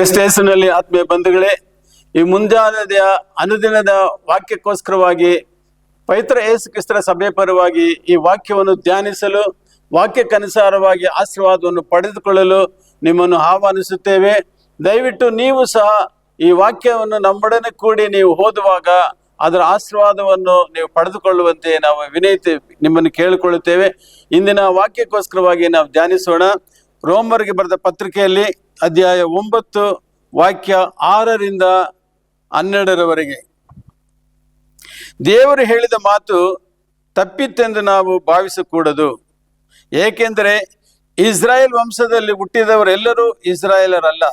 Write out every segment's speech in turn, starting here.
ಕ್ರಿಸ್ತೇಸುನಲ್ಲಿ ಆತ್ಮೀಯ ಬಂಧುಗಳೇ, ಈ ಮುಂಜಾನೆಯ ಅನುದಿನದ ವಾಕ್ಯಕ್ಕೋಸ್ಕರವಾಗಿ ಪವಿತ್ರ ಯೇಸು ಕ್ರಿಸ್ತರ ಸಭೆ ಪರವಾಗಿ ಈ ವಾಕ್ಯವನ್ನು ಧ್ಯಾನಿಸಲು, ವಾಕ್ಯಕ್ಕನುಸಾರವಾಗಿ ಆಶೀರ್ವಾದವನ್ನು ಪಡೆದುಕೊಳ್ಳಲು ನಿಮ್ಮನ್ನು ಆಹ್ವಾನಿಸುತ್ತೇವೆ. ದಯವಿಟ್ಟು ನೀವು ಸಹ ಈ ವಾಕ್ಯವನ್ನು ನಮ್ಮೊಡನೆ ಕೂಡಿ ನೀವು ಓದುವಾಗ ಅದರ ಆಶೀರ್ವಾದವನ್ನು ನೀವು ಪಡೆದುಕೊಳ್ಳುವಂತೆ ನಾವು ವಿನಂತಿ ನಿಮ್ಮನ್ನು ಕೇಳಿಕೊಳ್ಳುತ್ತೇವೆ. ಇಂದಿನ ವಾಕ್ಯಕ್ಕೋಸ್ಕರವಾಗಿ ನಾವು ಧ್ಯಾನಿಸೋಣ. ರೋಮರಿಗೆ ಬರೆದ ಪತ್ರಿಕೆಯಲ್ಲಿ ಅಧ್ಯಾಯ 9 ವಾಕ್ಯ 6ರಿಂದ 12ರವರೆಗೆ. ದೇವರು ಹೇಳಿದ ಮಾತು ತಪ್ಪಿತ್ತೆಂದು ನಾವು ಭಾವಿಸಕೂಡದು. ಏಕೆಂದರೆ ಇಸ್ರಾಯೇಲ್ ವಂಶದಲ್ಲಿ ಹುಟ್ಟಿದವರೆಲ್ಲರೂ ಇಸ್ರಾಯೇಲರಲ್ಲ.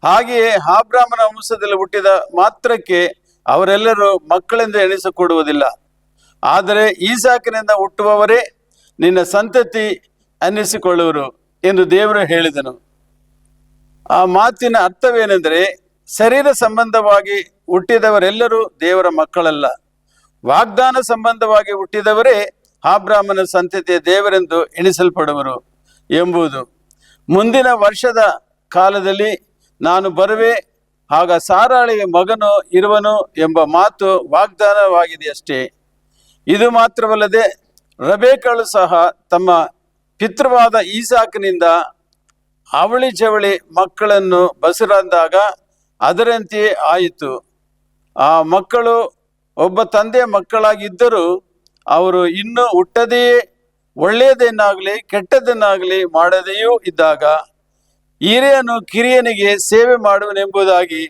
ಹಾಗೆಯೇ ಅಬ್ರಹಾಮನ ವಂಶದಲ್ಲಿ ಹುಟ್ಟಿದ ಮಾತ್ರಕ್ಕೆ ಅವರೆಲ್ಲರೂ ಮಕ್ಕಳೆಂದು ಎಣಿಸಿಕೊಡುವುದಿಲ್ಲ. ಆದರೆ ಈಸಾಕನಿಂದ ಹುಟ್ಟುವವರೇ ನಿನ್ನ ಸಂತತಿ ಅನ್ನಿಸಿಕೊಳ್ಳುವರು ಎಂದು ದೇವರು ಹೇಳಿದನು. ಆ ಮಾತಿನ ಅರ್ಥವೇನೆಂದರೆ, ಶರೀರ ಸಂಬಂಧವಾಗಿ ಹುಟ್ಟಿದವರೆಲ್ಲರೂ ದೇವರ ಮಕ್ಕಳಲ್ಲ, ವಾಗ್ದಾನ ಸಂಬಂಧವಾಗಿ ಹುಟ್ಟಿದವರೇ ಅಬ್ರಹಾಮನ ಸಂತತಿಯ ದೇವರೆಂದು ಎಣಿಸಲ್ಪಡುವರು ಎಂಬುದು. ಮುಂದಿನ ವರ್ಷದ ಕಾಲದಲ್ಲಿ ನಾನು ಬರುವೆ, ಆಗ ಸಾರಾಳಿಗೆ ಮಗನು ಇರುವನು ಎಂಬ ಮಾತು ವಾಗ್ದಾನವಾಗಿದೆಯಷ್ಟೇ. ಇದು ಮಾತ್ರವಲ್ಲದೆ ರಬೇಕಳು ಸಹ ತಮ್ಮ ಪಿತೃವಾದ ಈಸಾಕನಿಂದ ಅವಳಿ ಜವಳಿ ಮಕ್ಕಳನ್ನು ಬಸುರಂದಾಗ ಅದರಂತೆಯೇ ಆಯಿತು. ಆ ಮಕ್ಕಳು ಒಬ್ಬ ತಂದೆಯ ಮಕ್ಕಳಾಗಿದ್ದರೂ ಅವರು ಇನ್ನೂ ಹುಟ್ಟದೆಯೇ ಒಳ್ಳೆಯದನ್ನಾಗಲಿ ಕೆಟ್ಟದನ್ನಾಗಲಿ ಮಾಡದೆಯೂ ಇದ್ದಾಗ ಹಿರಿಯನು ಕಿರಿಯನಿಗೆ ಸೇವೆ ಮಾಡುವನೆಂಬುದಾಗಿ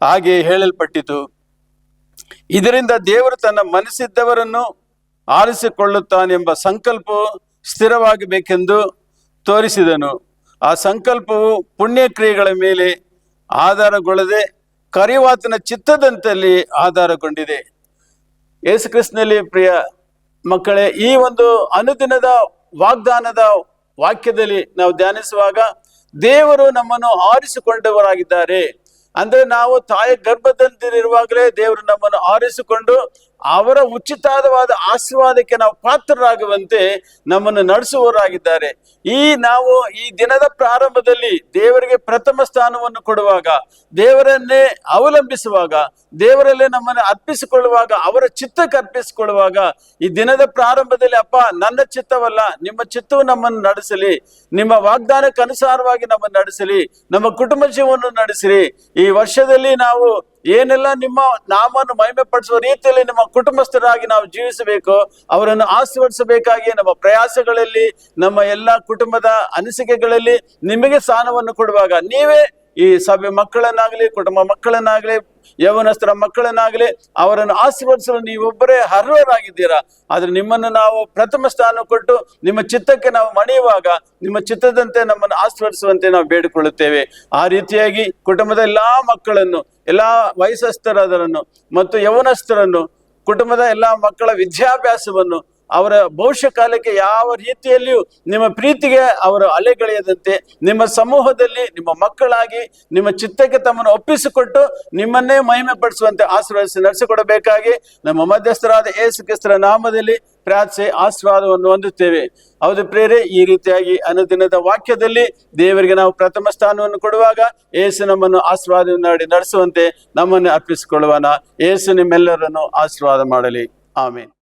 ಹಾಗೆ ಹೇಳಲ್ಪಟ್ಟಿತು. ಇದರಿಂದ ದೇವರು ತನ್ನ ಮನಸ್ಸಿದ್ದವರನ್ನು ಆರಿಸಿಕೊಳ್ಳುತ್ತಾನೆಂಬ ಸಂಕಲ್ಪವು ಸ್ಥಿರವಾಗಬೇಕೆಂದು ತೋರಿಸಿದನು. ಆ ಸಂಕಲ್ಪವು ಪುಣ್ಯಕ್ರಿಯೆಗಳ ಮೇಲೆ ಆಧಾರಗೊಳ್ಳದೆ ಕರೆಯುವಾತನ ಚಿತ್ತದಂತಲ್ಲಿ ಆಧಾರಗೊಂಡಿದೆ. ಯೇಸು ಕ್ರಿಸ್ತನಲ್ಲಿ ಪ್ರಿಯ ಮಕ್ಕಳೇ, ಈ ಒಂದು ಅನುದಿನದ ವಾಗ್ದಾನದ ವಾಕ್ಯದಲ್ಲಿ ನಾವು ಧ್ಯಾನಿಸುವಾಗ ದೇವರು ನಮ್ಮನ್ನು ಆರಿಸಿಕೊಂಡವರಾಗಿದ್ದಾರೆ. ಅಂದ್ರೆ ನಾವು ತಾಯಿ ಗರ್ಭದಲ್ಲಿರುವಾಗಲೇ ದೇವರು ನಮ್ಮನ್ನು ಆರಿಸಿಕೊಂಡು ಅವರ ಉಚಿತವಾದ ಆಶೀರ್ವಾದಕ್ಕೆ ನಾವು ಪಾತ್ರರಾಗುವಂತೆ ನಮ್ಮನ್ನು ನಡೆಸುವವರಾಗಿದ್ದಾರೆ. ನಾವು ಈ ದಿನದ ಪ್ರಾರಂಭದಲ್ಲಿ ದೇವರಿಗೆ ಪ್ರಥಮ ಸ್ಥಾನವನ್ನು ಕೊಡುವಾಗ, ದೇವರನ್ನೇ ಅವಲಂಬಿಸುವಾಗ, ದೇವರಲ್ಲೇ ನಮ್ಮನ್ನು ಅರ್ಪಿಸಿಕೊಳ್ಳುವಾಗ, ಅವರ ಚಿತ್ತಕ್ಕೆ ಅರ್ಪಿಸಿಕೊಳ್ಳುವಾಗ, ಈ ದಿನದ ಪ್ರಾರಂಭದಲ್ಲಿ ಅಪ್ಪ ನನ್ನ ಚಿತ್ತವಲ್ಲ ನಿಮ್ಮ ಚಿತ್ತವು ನಮ್ಮನ್ನು ನಡೆಸಲಿ, ನಿಮ್ಮ ವಾಗ್ದಾನಕ್ಕೆ ಅನುಸಾರವಾಗಿ ನಮ್ಮನ್ನು ನಡೆಸಲಿ, ನಮ್ಮ ಕುಟುಂಬ ಜೀವನವನ್ನು ನಡೆಸಿರಿ. ಈ ವರ್ಷದಲ್ಲಿ ನಾವು ಏನೆಲ್ಲ ನಿಮ್ಮ ನಾಮವನ್ನು ಮಹಿಮೆ ಪಡಿಸುವ ರೀತಿಯಲ್ಲಿ ನಮ್ಮ ಕುಟುಂಬಸ್ಥರಾಗಿ ನಾವು ಜೀವಿಸಬೇಕು, ಅವರನ್ನು ಆಶೀರ್ವದಿಸಬೇಕಾಗಿ ನಮ್ಮ ಪ್ರಯಾಸಗಳಲ್ಲಿ, ನಮ್ಮ ಎಲ್ಲ ಕುಟುಂಬದ ಅನಿಸಿಕೆಗಳಲ್ಲಿ ನಿಮಗೆ ಸ್ಥಾನವನ್ನು ಕೊಡುವಾಗ ನೀವೇ ಈ ಸಭೆ ಮಕ್ಕಳನ್ನಾಗಲಿ, ಕುಟುಂಬ ಮಕ್ಕಳನ್ನಾಗಲಿ, ಯೌವನಸ್ಥರ ಮಕ್ಕಳನ್ನಾಗಲಿ ಅವರನ್ನು ಆಶೀರ್ವದಿಸಲು ನೀವೊಬ್ಬರೇ ಅರ್ಹರಾಗಿದ್ದೀರಾ. ಆದ್ರೆ ನಿಮ್ಮನ್ನು ನಾವು ಪ್ರಥಮ ಸ್ಥಾನ ಕೊಟ್ಟು ನಿಮ್ಮ ಚಿತ್ತಕ್ಕೆ ನಾವು ಮಣಿಯುವಾಗ ನಿಮ್ಮ ಚಿತ್ತದಂತೆ ನಮ್ಮನ್ನು ಆಶೀರ್ವದಿಸುವಂತೆ ನಾವು ಬೇಡಿಕೊಳ್ಳುತ್ತೇವೆ. ಆ ರೀತಿಯಾಗಿ ಕುಟುಂಬದ ಎಲ್ಲಾ ಮಕ್ಕಳನ್ನು, ಎಲ್ಲಾ ವಯಸ್ಸಸ್ಥರನ್ನು ಮತ್ತು ಯೌವನಸ್ಥರನ್ನು, ಕುಟುಂಬದ ಎಲ್ಲಾ ಮಕ್ಕಳ ವಿದ್ಯಾಭ್ಯಾಸವನ್ನು, ಅವರ ಭವಿಷ್ಯ ಕಾಲಕ್ಕೆ ಯಾವ ರೀತಿಯಲ್ಲಿಯೂ ನಿಮ್ಮ ಪ್ರೀತಿಗೆ ಅವರು ಅಲೆಗಳೆಯದಂತೆ ನಿಮ್ಮ ಸಮೂಹದಲ್ಲಿ ನಿಮ್ಮ ಮಕ್ಕಳಾಗಿ ನಿಮ್ಮ ಚಿತ್ತಕ್ಕೆ ತಮ್ಮನ್ನು ಒಪ್ಪಿಸಿಕೊಟ್ಟು ನಿಮ್ಮನ್ನೇ ಮಹಿಮೆ ಪಡಿಸುವಂತೆ ಆಶೀರ್ವದಿಸಿ ನಡೆಸಿಕೊಡಬೇಕಾಗಿ ನಮ್ಮ ಮಧ್ಯಸ್ಥರಾದ ಯೇಸು ಕ್ರಿಸ್ತರ ನಾಮದಲ್ಲಿ ಪ್ರಾರ್ಥಿಸಿ ಆಶೀರ್ವಾದವನ್ನು ಹೊಂದುತ್ತೇವೆ. ಹೌದು ಪ್ರಿಯರೇ, ಈ ರೀತಿಯಾಗಿ ಅನುದಿನದ ವಾಕ್ಯದಲ್ಲಿ ದೇವರಿಗೆ ನಾವು ಪ್ರಥಮ ಸ್ಥಾನವನ್ನು ಕೊಡುವಾಗ ಯೇಸು ನಮ್ಮನ್ನು ಆಶೀರ್ವಾದವನ್ನು ನಡೆಸುವಂತೆ ನಮ್ಮನ್ನು ಅರ್ಪಿಸಿಕೊಳ್ಳುವನ. ಯೇಸು ನಿಮ್ಮೆಲ್ಲರನ್ನು ಆಶೀರ್ವಾದ ಮಾಡಲಿ. ಆಮೆನ್.